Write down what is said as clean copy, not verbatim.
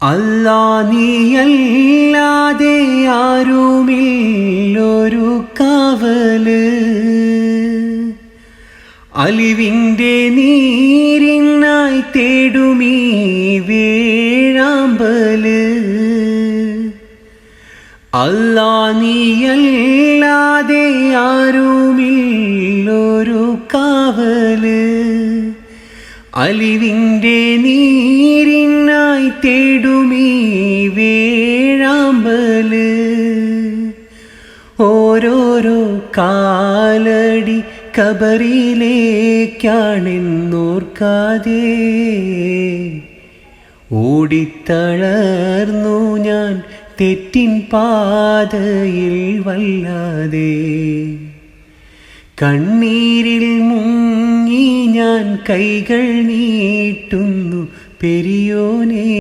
അല്ലാ നീയല്ലാതെ ആരുമില്ലൊരു കാവല്, അലിവിൻ്റെ നീരിനായി തേടുമീ വേഴാമ്പല്. അല്ലാ നീയല്ലാതെ ആരുമില്ലൊരു കാവല്, അലിവിൻ്റെ നീരിനായി തേടുമീ വേഴാമ്പല്. ഓരോരോ കാലടി കബറിലേക്കാണെന്നോർക്കാതെ ഓടിത്തളർന്നു ഞാൻ തെറ്റിൻ പാതയിൽ വല്ലാതെ. കണ്ണീരിൽ മുങ്ങി ഞാൻ കൈകൾ നീട്ടുന്നു പെരിയോനേ.